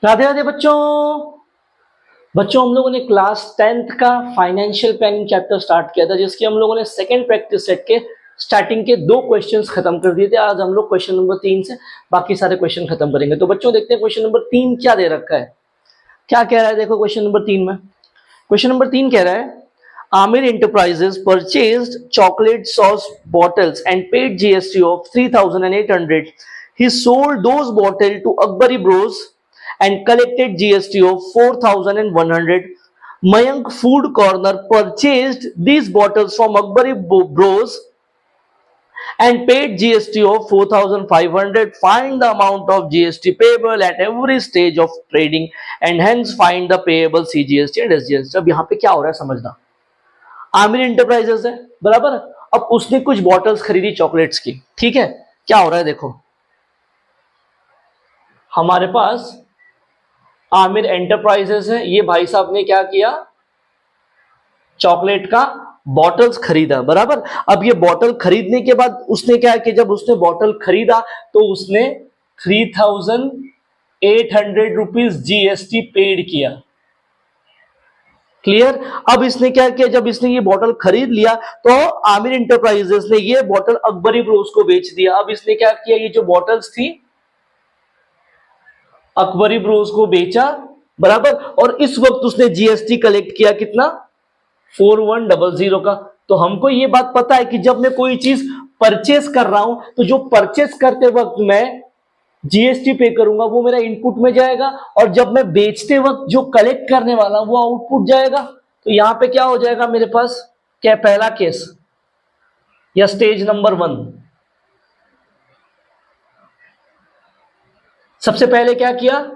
राधे राधे बच्चों। बच्चों हम लोगों ने क्लास 10th का फाइनेंशियल प्लानिंग चैप्टर स्टार्ट किया था, जिसकी हम लोगों ने सेकंड प्रैक्टिस सेट के स्टार्टिंग के 2 क्वेश्चंस खत्म कर दिए थे। आज हम लोग क्वेश्चन नंबर 3 से बाकी सारे क्वेश्चन खत्म करेंगे। तो बच्चों देखते हैं क्वेश्चन नंबर 3 क्या दे रखा है, क्या कह रहा है। देखो क्वेश्चन नंबर 3 में, क्वेश्चन नंबर 3 कह रहा है Aamir enterprises purchased chocolate sauce bottles and paid GST of 3800. He sold those bottles to Akbari Bros and collected GST of 4100. Mayank Food Corner purchased these bottles from Akbari Bros and paid GST of 4500. Find the amount of GST payable at every stage of trading and hence find the payable CGST and SGST. अब यहाँ पे क्या हो रहा है समझना। Aamir enterprises है बराबर। अब उसने कुछ बॉटल्स खरीदी चॉकलेट्स की, ठीक है। क्या हो रहा है देखो, हमारे पास आमिर एंटरप्राइजेस है, ये भाई साहब ने क्या किया, चॉकलेट का बॉटल्स खरीदा बराबर। अब ये बॉटल खरीदने के बाद उसने क्या कि जब उसने बॉटल खरीदा तो उसने 3800 रुपीज जीएसटी पेड किया। क्लियर। अब इसने क्या किया, जब इसने ये बॉटल खरीद लिया तो आमिर एंटरप्राइजेस ने ये बॉटल अकबरी ब्रोस को बेच दिया। अब इसने क्या किया, ये जो बॉटल्स थी अकबरी ब्रोस को बेचा बराबर, और इस वक्त उसने जीएसटी कलेक्ट किया कितना, 4100 का। तो हमको ये बात पता है कि जब मैं कोई चीज परचेस कर रहा हूं तो जो परचेस करते वक्त मैं जीएसटी पे करूंगा वो मेरा इनपुट में जाएगा, और जब मैं बेचते वक्त जो कलेक्ट करने वाला हूं वो आउटपुट जाएगा। तो यहां पे क्या हो जाएगा मेरे पास, क्या पहला केस या स्टेज नंबर 1। सबसे पहले क्या किया,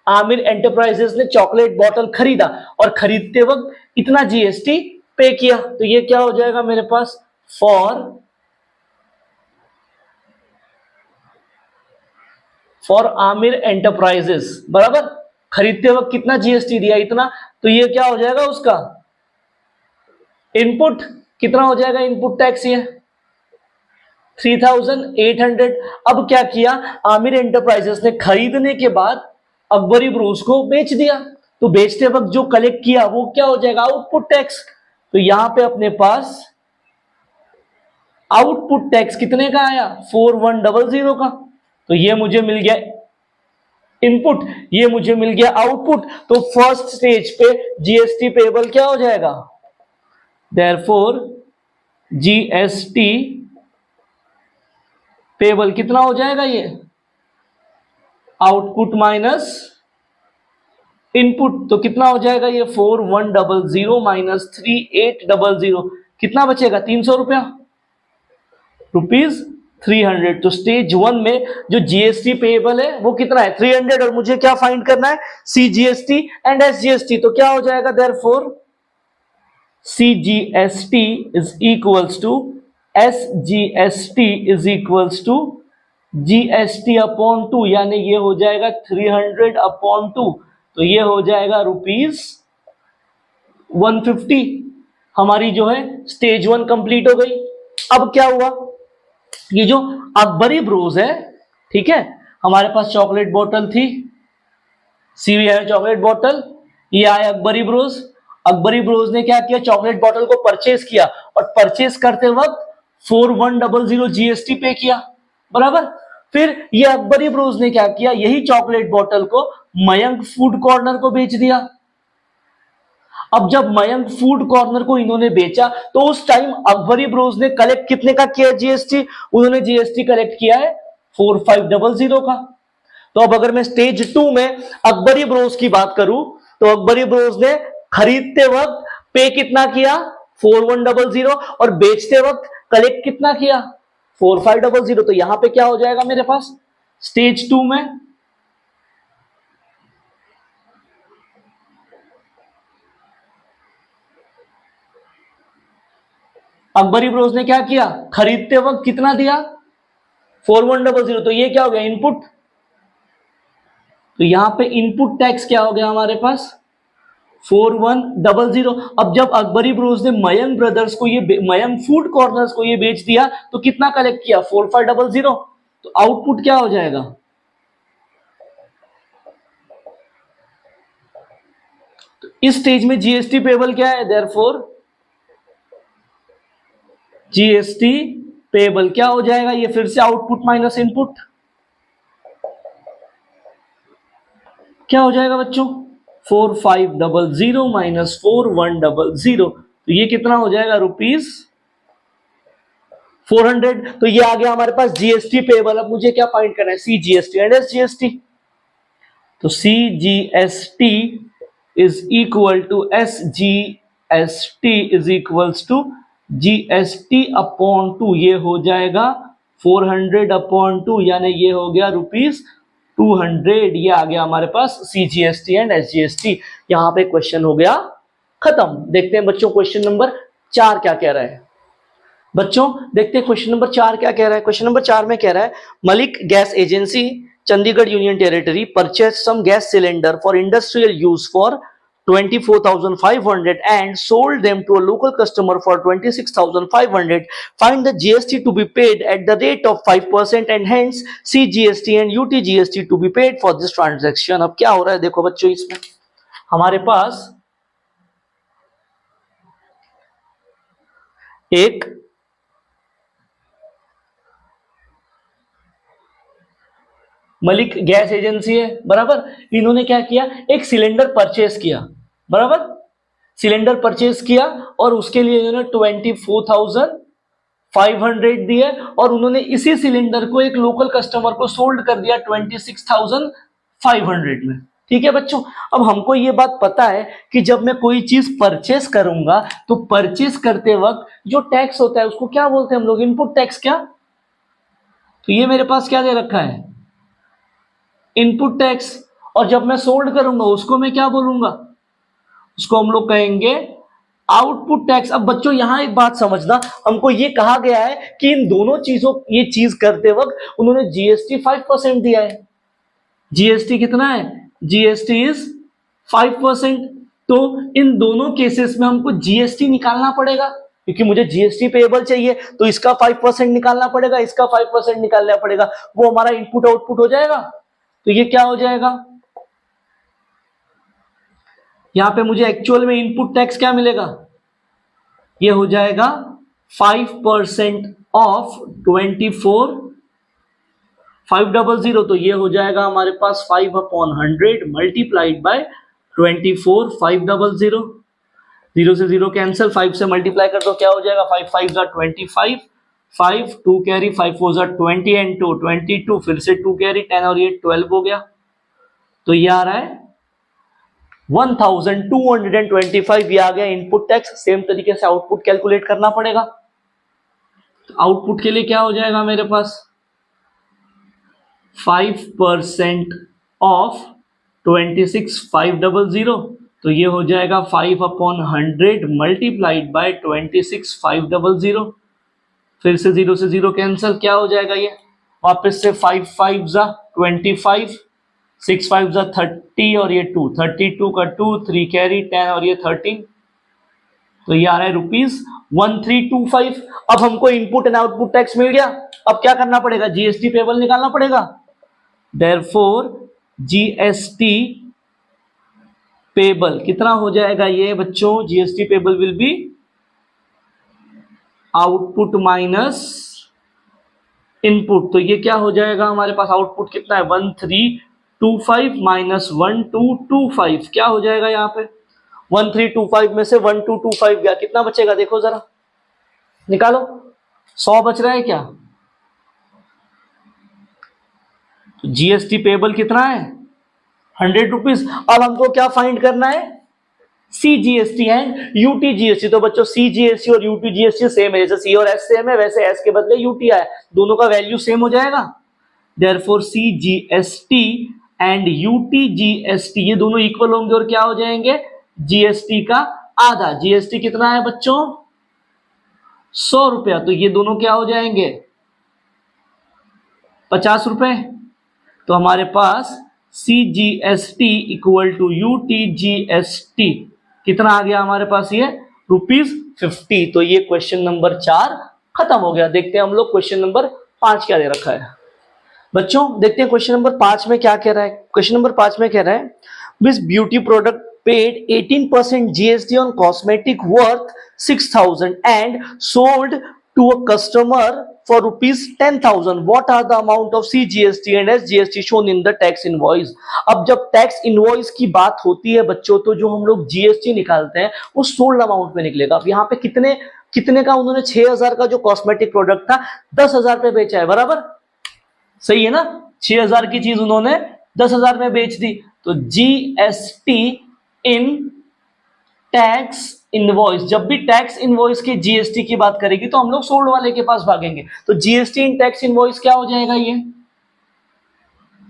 आमिर एंटरप्राइजेस ने चॉकलेट बॉटल खरीदा और खरीदते वक्त इतना जीएसटी पे किया। तो ये क्या हो जाएगा मेरे पास, फॉर आमिर एंटरप्राइजेस बराबर। खरीदते वक्त कितना जीएसटी दिया, इतना। तो ये क्या हो जाएगा उसका इनपुट, कितना हो जाएगा इनपुट टैक्स, ये 3800। अब क्या किया, आमिर एंटरप्राइजेस ने खरीदने के बाद अकबरी ब्रूस को बेच दिया। तो बेचते वक्त जो कलेक्ट किया वो क्या हो जाएगा, आउटपुट टैक्स। तो यहां पे अपने पास आउटपुट टैक्स कितने का आया, 4100 का। तो ये मुझे मिल गया इनपुट, ये मुझे मिल गया आउटपुट। तो फर्स्ट स्टेज पे जीएसटी पेबल क्या हो जाएगा, देयरफॉर जीएसटी पेबल कितना हो जाएगा, ये आउटपुट माइनस इनपुट। तो कितना हो जाएगा ये 4100 माइनस 3800, कितना बचेगा 300 रुपीज 300। तो स्टेज 1 में जो जीएसटी पेएबल है वो कितना है 300, और मुझे क्या फाइंड करना है, सीजीएसटी एंड एसजीएसटी। तो क्या हो जाएगा, therefore CGST is equals to SGST is equals to GST upon 2, यानी ये हो जाएगा 300 अपॉन 2। तो ये हो जाएगा रुपीज 150। हमारी जो है स्टेज 1 कंप्लीट हो गई। अब क्या हुआ, ये जो अकबरी ब्रोस है, ठीक है, हमारे पास चॉकलेट बोतल थी, सीवी है चॉकलेट बोतल, ये आया अकबरी ब्रोस। अकबरी ब्रोस ने क्या किया, चॉकलेट बोतल को परचेस किया और परचेस करते वक्त 4100 जीएसटी पे किया बराबर। फिर ये अकबरी ब्रोस ने क्या किया, यही चॉकलेट बोतल को मयंक फूड कॉर्नर को बेच दिया। अब जब मयंक फूड कॉर्नर को इन्होंने बेचा तो उस टाइम अकबरी ब्रोस ने कलेक्ट कितने का किया जीएसटी, उन्होंने जीएसटी कलेक्ट किया है 4500 का। तो अब अगर मैं स्टेज 2 में अकबरी ब्रोस की बात करूं तो अकबरी ब्रोस ने खरीदते वक्त पे कितना किया 4100, और बेचते वक्त कलेक्ट कितना किया 4500। तो यहां पे क्या हो जाएगा मेरे पास स्टेज 2 में, अकबरी ब्रोस ने क्या किया, खरीदते वक्त कितना दिया 4100। तो ये क्या हो गया इनपुट। तो यहां पे इनपुट टैक्स क्या हो गया हमारे पास 4100। अब जब अकबरी ब्रोस ने मयंक ब्रदर्स को ये मयंक फूड कॉर्नर्स को ये बेच दिया तो कितना कलेक्ट किया 4500। तो आउटपुट क्या हो जाएगा इस स्टेज में जीएसटी पेबल क्या है, देयरफॉर जीएसटी पेबल क्या हो जाएगा, ये फिर से आउटपुट माइनस इनपुट, क्या हो जाएगा बच्चों 4500 माइनस 4100, तो ये कितना हो जाएगा ₹400। तो ये आ गया हमारे पास जीएसटी पेबल। अब मुझे क्या फाइंड करना है, सीजीएसटी एंड एसजीएसटी। तो CGST is equal to SGST is equals to GST upon 2, ये हो जाएगा 400 अपॉन 2, यानी ये हो गया ₹200। ये आ गया हमारे पास सीजीएसटी एंड एसजीएसटी। यहां पे क्वेश्चन हो गया खत्म। देखते हैं बच्चों क्वेश्चन नंबर 4 क्या कह रहा है। बच्चों देखते हैं क्वेश्चन नंबर 4 क्या कह रहा है। क्वेश्चन नंबर 4 में कह रहा है Malik gas agency Chandigarh union territory purchase some gas cylinder for industrial use for 24,500 and sold them to a local customer for 26,500. Find the GST to be paid at the rate of 5% and hence CGST and UTGST to be paid for this transaction. अब क्या हो रहा है देखो बच्चों, इसमें हमारे पास एक मलिक गैस एजेंसी है, बराबर। इन्होंने क्या किया, एक सिलेंडर परचेज किया, बराबर। सिलेंडर परचेज किया और उसके लिए इन्होंने 24,500 दिए और उन्होंने इसी सिलेंडर को एक लोकल कस्टमर को सोल्ड कर दिया 26,500 में। ठीक है बच्चों, अब हमको ये बात पता है कि जब मैं कोई चीज परचेस करूंगा तो परचेस करते वक्त जो टैक्स होता है उसको क्या बोलते हैं हम लोग, इनपुट टैक्स। क्या, तो ये मेरे पास क्या दे रखा है, इनपुट टैक्स। और जब मैं सोल्ड करूंगा उसको मैं क्या बोलूंगा, उसको हम लोग कहेंगे आउटपुट टैक्स। अब बच्चों यहां एक बात समझना, हमको ये कहा गया है कि इन दोनों चीजों, ये चीज करते वक्त उन्होंने जीएसटी 5% दिया है। जीएसटी कितना है, जीएसटी इज 5%। तो इन दोनों केसेस में हमको जीएसटी निकालना पड़ेगा, क्योंकि मुझे जीएसटी पेएबल चाहिए तो इसका 5% निकालना पड़ेगा, इसका 5% निकालना पड़ेगा, वो हमारा इनपुट आउटपुट हो जाएगा। तो ये क्या हो जाएगा, यहां पे मुझे एक्चुअल में इनपुट टैक्स क्या मिलेगा, ये हो जाएगा 5% ऑफ 24,500। तो ये हो जाएगा हमारे पास 5/100 मल्टीप्लाइड बाय 24,500। 0 से 0 कैंसिल, 5 से मल्टीप्लाई कर दो, क्या हो जाएगा 5 5 25, 5 2 कैरी, 5 4 20 एंड 2 22, फिर से 2 कैरी 10 और ये 12 हो गया। तो ये आ रहा है 1,225, ये आ गया इनपुट टैक्स। सेम तरीके से आउटपुट कैलकुलेट करना पड़ेगा। आउटपुट के लिए क्या हो जाएगा मेरे पास, 5% ऑफ 26,500। तो ये हो जाएगा 5/100 मल्टीप्लाइड बाय 26,500। फिर से 0 से 0 कैंसिल, क्या हो जाएगा ये, वापस से 5 5 25, 6 5 30 और ये 2, 32 का 2, 3 कैरी 10 और ये 13। तो ये आ रहा है ₹1325। अब हमको इनपुट एंड आउटपुट टैक्स मिल गया। अब क्या करना पड़ेगा, जीएसटी पेबल निकालना पड़ेगा। देयरफॉर जीएसटी पेबल कितना हो जाएगा ये बच्चों, GST payable will be output minus input. तो ये क्या हो जाएगा हमारे पास, आउटपुट कितना है 1325 माइनस 1225, क्या हो जाएगा यहाँ पे 1325 में से 1225 गया, कितना बचेगा देखो जरा, निकालो, 100 बच रहा है क्या। तो जीएसटी पेबल कितना है 100 रुपीज। अब हमको क्या फाइंड करना है, सीजीएसटी एंड यूटीजीएसटी। तो बच्चों सीजीएसटी और यूटीजीएसटी सेम है, जैसे सी और एस सेम है वैसे एस के बदले यूटी आया, दोनों का वैल्यू सेम हो जाएगा। देयरफॉर सीजीएसटी एंड यूटीजीएसटी ये दोनों इक्वल होंगे और क्या हो जाएंगे, जीएसटी का आधा। जीएसटी कितना है बच्चों 100 रुपया, तो ये दोनों क्या हो जाएंगे 50 रुपए। तो हमारे पास CGST इक्वल टू UTGST कितना आ गया हमारे पास, ये ₹50। तो ये क्वेश्चन नंबर 4 खत्म हो गया। देखते हैं हम लोग क्वेश्चन नंबर 5 क्या दे रखा है। बच्चों देखते हैं क्वेश्चन नंबर 5 में क्या कह रहा है। क्वेश्चन नंबर 5 में कह रहा है विच beauty product paid 18% GST on cosmetic worth 6,000 and sold to a customer for rupees 10,000. What are the amount of CGST and SGST shown in the tax invoice? अब जब टैक्स इनवॉइस की बात होती है बच्चों, तो जो हम लोग जीएसटी निकालते हैं वो सोल्ड अमाउंट में निकलेगा। अब यहाँ पे कितने कितने का उन्होंने 6,000 का जो कॉस्मेटिक प्रोडक्ट था 10,000 पे बेचा है, बराबर सही है ना। 6,000 की चीज उन्होंने 10,000 में बेच दी, तो जीएसटी इन टैक्स इनवॉइस, जब भी टैक्स इनवॉइस की जीएसटी की बात करेगी तो हम लोग सोल्ड वाले के पास भागेंगे। तो जीएसटी इन टैक्स इनवॉइस क्या हो जाएगा, ये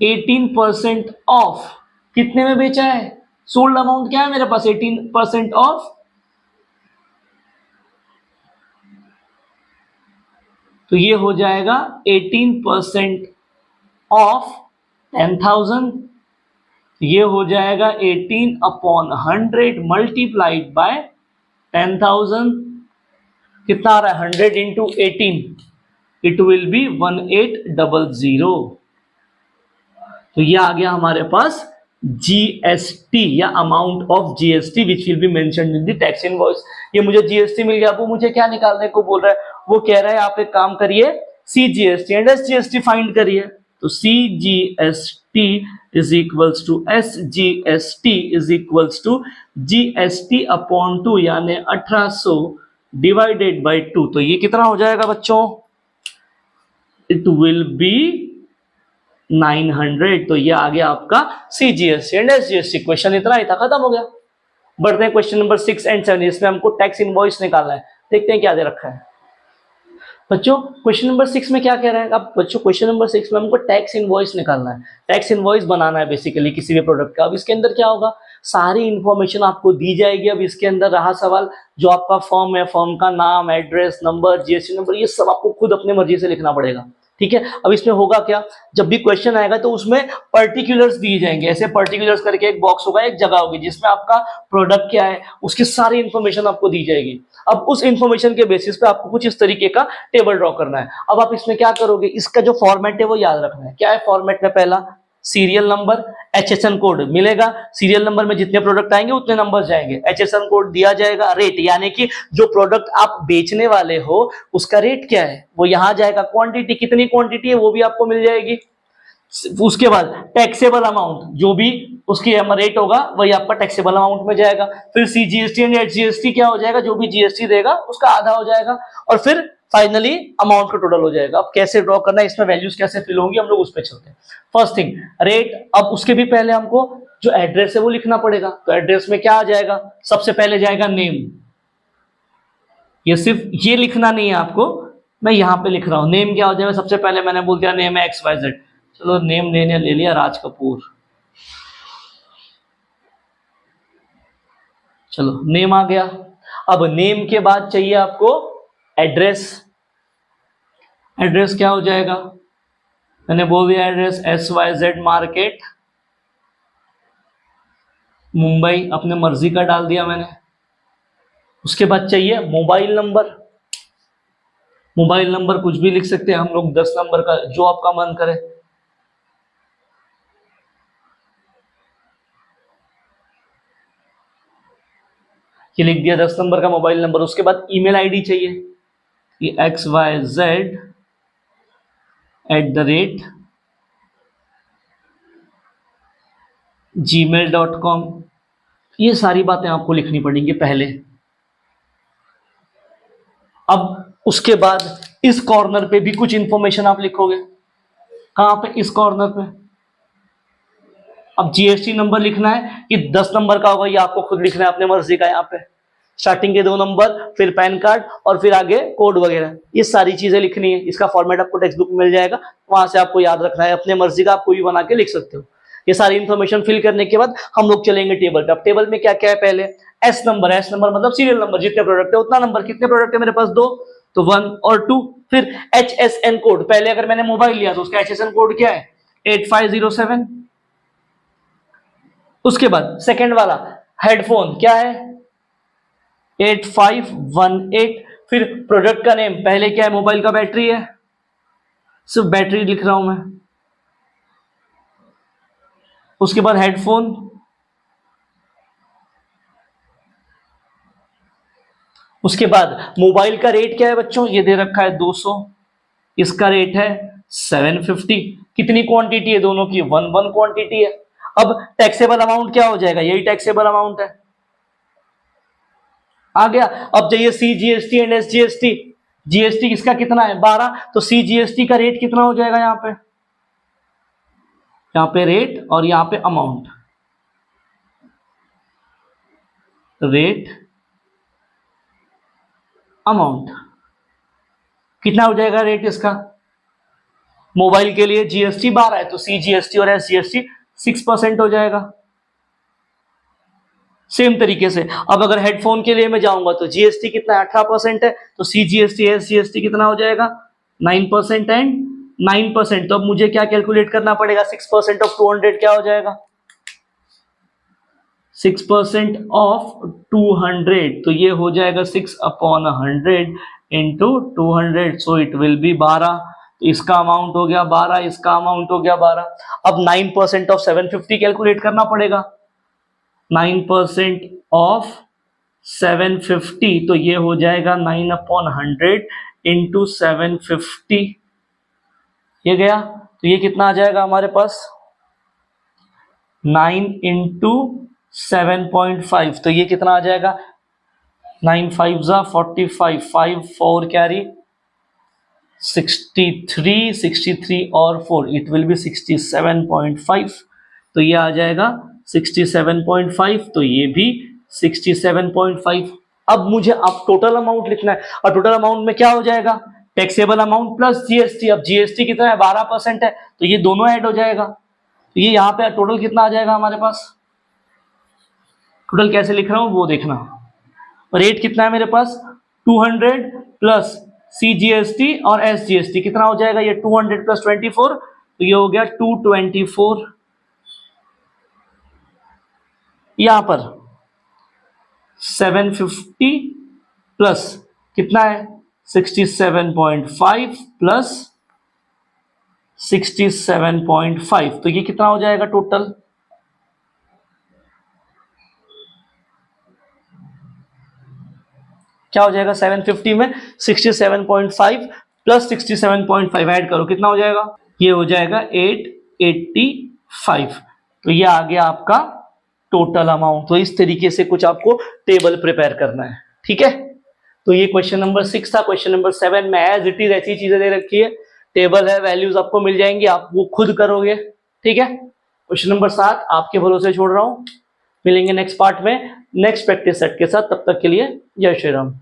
18% ऑफ, कितने में बेचा है, सोल्ड अमाउंट क्या है मेरे पास 18% ऑफ, तो ये हो जाएगा 18% ऑफ 10,000, ये हो जाएगा 18/100 मल्टीप्लाइड बाय 10,000, कितना आ रहा है 100 इंटू 18, इट विल बी 1800। तो ये आ गया हमारे पास जीएसटी या amount of GST which will be mentioned in the tax invoice. ये मुझे जीएसटी मिल गया, वो मुझे क्या निकालने को बोल रहा है, वो कह रहा है आप एक काम करिए सीजीएसटी एंड एसजीएसटी फाइंड करिए। तो CGST is equals to SGST is equals to GST upon 2 यानी 1800 डिवाइडेड बाय 2। तो ये कितना हो जाएगा बच्चों, इट विल बी 900। तो ये आ गया आपका सीजीएसटी एंड एसजीएसटी। क्वेश्चन इतना ही था, खत्म हो गया। बढ़ते हैं क्वेश्चन नंबर 6 एंड 7, इसमें हमको टैक्स इनवॉइस निकालना है। देखते हैं क्या दे रखा है बच्चों। क्वेश्चन नंबर 6 में क्या कह रहा है, अब बच्चों क्वेश्चन नंबर 6 में हमको टैक्स इनवॉइस निकालना है, टैक्स इनवॉइस बनाना है बेसिकली किसी भी प्रोडक्ट का। अब इसके अंदर क्या होगा, सारी इंफॉर्मेशन आपको दी जाएगी। अब इसके अंदर रहा सवाल जो आपका फर्म है, फर्म का नाम, एड्रेस, नंबर, जीएसटी नंबर, ये सब आपको खुद अपने मर्जी से लिखना पड़ेगा, ठीक है। अब इसमें होगा क्या, जब भी क्वेश्चन आएगा तो उसमें पर्टिकुलर्स दिए जाएंगे, ऐसे पर्टिकुलर्स करके एक बॉक्स होगा, एक जगह होगी जिसमें आपका प्रोडक्ट क्या है उसकी सारी इंफॉर्मेशन आपको दी जाएगी। अब उस इंफॉर्मेशन के बेसिस पे आपको कुछ इस तरीके का टेबल ड्रॉ करना है। अब आप इसमें क्या करोगे, इसका जो फॉर्मेट है वो याद रखना है। क्या है फॉर्मेट में, पहला सीरियल नंबर, एचएसएन कोड मिलेगा, सीरियल नंबर में जितने प्रोडक्ट आएंगे उतने नंबर जाएंगे, एचएसएन कोड दिया जाएगा, रेट यानी कि जो प्रोडक्ट आप बेचने वाले हो उसका रेट क्या है वो यहां जाएगा, क्वांटिटी कितनी क्वांटिटी है वो भी आपको मिल जाएगी। उसके बाद टैक्सेबल अमाउंट, जो भी उसकी रेट होगा वही आपका टैक्सेबल अमाउंट में जाएगा। फिर सीजीएसटी एंड एचजीएसटी क्या हो जाएगा, जो भी जीएसटी देगा उसका आधा हो जाएगा, और फिर फाइनली अमाउंट का टोटल हो जाएगा। अब कैसे ड्रॉ करना है, इसमें वैल्यूज कैसे फिल होंगी, हम लोग उस पर चलते हैं। फर्स्ट थिंग रेट, अब उसके भी पहले हमको जो एड्रेस है वो लिखना पड़ेगा। तो एड्रेस में क्या आ जाएगा, सबसे पहले जाएगा नेम, ये सिर्फ ये लिखना नहीं है आपको, मैं यहां पे लिख रहा हूं। नेम क्या हो जाएगा, सबसे पहले मैंने बोल दिया नेम है XYZ, चलो नेम ले लिया राज कपूर, चलो नेम आ गया। अब नेम के बाद चाहिए आपको एड्रेस, एड्रेस क्या हो जाएगा, मैंने बोल दिया एड्रेस SYZ मार्केट मुंबई, अपने मर्जी का डाल दिया मैंने। उसके बाद चाहिए मोबाइल नंबर, मोबाइल नंबर कुछ भी लिख सकते हैं हम लोग, 10 नंबर का जो आपका मन करे। ये लिख दिया 10 नंबर का मोबाइल नंबर। उसके बाद ईमेल आईडी चाहिए, ये xyz@gmail.com, ये सारी बातें आपको लिखनी पड़ेंगी पहले। अब उसके बाद इस कॉर्नर पे भी कुछ इंफॉर्मेशन आप लिखोगे, कहां पे, इस कॉर्नर पे। अब जीएसटी नंबर लिखना है कि 10 नंबर का होगा, ये आपको खुद लिखना है अपने मर्जी का। यहाँ पे स्टार्टिंग के 2 नंबर, फिर पैन कार्ड और फिर आगे कोड वगैरह, ये सारी चीजें लिखनी है। इसका फॉर्मेट आपको टेक्स्ट बुक में मिल जाएगा, वहां से आपको याद रखना है, अपने मर्जी का आप कोई भी बना के लिख सकते हो। ये सारी इंफॉर्मेशन फिल करने के बाद हम लोग चलेंगे टेबल पे। अब टेबल में क्या क्या है, पहले एस नंबर, एस नंबर मतलब सीरियल नंबर, जितने प्रोडक्ट है उतना नंबर, कितने प्रोडक्ट है मेरे पास 2, तो 1 और 2। फिर HSN कोड, पहले अगर मैंने मोबाइल लिया तो उसका HSN कोड क्या है 8507। उसके बाद सेकंड वाला हेडफोन क्या है 8518। फिर प्रोडक्ट का नेम, पहले क्या है मोबाइल का बैटरी है, सिर्फ बैटरी लिख रहा हूं मैं। उसके बाद हेडफोन, उसके बाद मोबाइल का रेट क्या है बच्चों, ये दे रखा है 200, इसका रेट है 750। कितनी क्वांटिटी है दोनों की, 1 क्वांटिटी है। अब टैक्सेबल अमाउंट क्या हो जाएगा, यही टैक्सेबल अमाउंट है, आ गया। अब जाइए CGST एंड SGST। जीएसटी किसका कितना है 12, तो CGST का रेट कितना हो जाएगा, यहाँ पे रेट और यहाँ पे अमाउंट, रेट अमाउंट कितना हो जाएगा रेट इसका। मोबाइल के लिए GST 12 है तो CGST और SGST 6% हो जाएगा। सेम तरीके से अब अगर हेडफोन के लिए मैं जाऊंगा तो GST कितना है 18% है, तो CGST SGST कितना हो जाएगा 9% एंड 9%। तो अब मुझे क्या कैलकुलेट करना पड़ेगा, 6% ऑफ 200 क्या हो जाएगा, 6% ऑफ 200, तो ये हो जाएगा 6/100 into 200, so it will be 12। तो इसका अमाउंट हो गया 12, इसका अमाउंट हो गया 12। अब 9% ऑफ 750 कैलकुलेट करना पड़ेगा, 9% ऑफ 750, तो ये हो जाएगा 9/100 इंटू 750, ये गया। तो ये कितना आ जाएगा हमारे पास 9 इंटू 7.5, तो ये कितना आ जाएगा 9 5 45, 5 4 कैरी 63 और 4, इट विल बी 67.5, तो ये आ जाएगा 67.5, तो ये भी 67.5। अब मुझे अब टोटल अमाउंट लिखना है, और टोटल अमाउंट में क्या हो जाएगा, टैक्सेबल अमाउंट प्लस GST। अब GST कितना है 12% है, तो ये दोनों ऐड हो जाएगा, तो ये यहाँ पे टोटल कितना आ जाएगा हमारे पास, टोटल कैसे लिख रहा हूं वो देखना। रेट कितना है मेरे पास 200 प्लस CGST और SGST कितना हो जाएगा, ये 200 प्लस 24, तो ये हो गया 224। यहां पर 750 प्लस कितना है 67.5 प्लस 67.5, तो ये कितना हो जाएगा टोटल, क्या हो जाएगा 750 में 67.5 प्लस 67.5 ऐड करो, कितना हो जाएगा, ये हो जाएगा 885। तो ये आ गया आपका टोटल अमाउंट। तो इस तरीके से कुछ आपको टेबल प्रिपेयर करना है, ठीक है। तो ये क्वेश्चन नंबर 6 था। क्वेश्चन नंबर 7 में एज इट इज ऐसी चीजें दे रखी है, टेबल है, वैल्यूज आपको मिल जाएंगी, आप वो खुद करोगे, ठीक है। क्वेश्चन नंबर 7 आपके भरोसे छोड़ रहा हूं, मिलेंगे नेक्स्ट पार्ट में नेक्स्ट प्रैक्टिस सेट के साथ, तब तक के लिए जय श्री राम।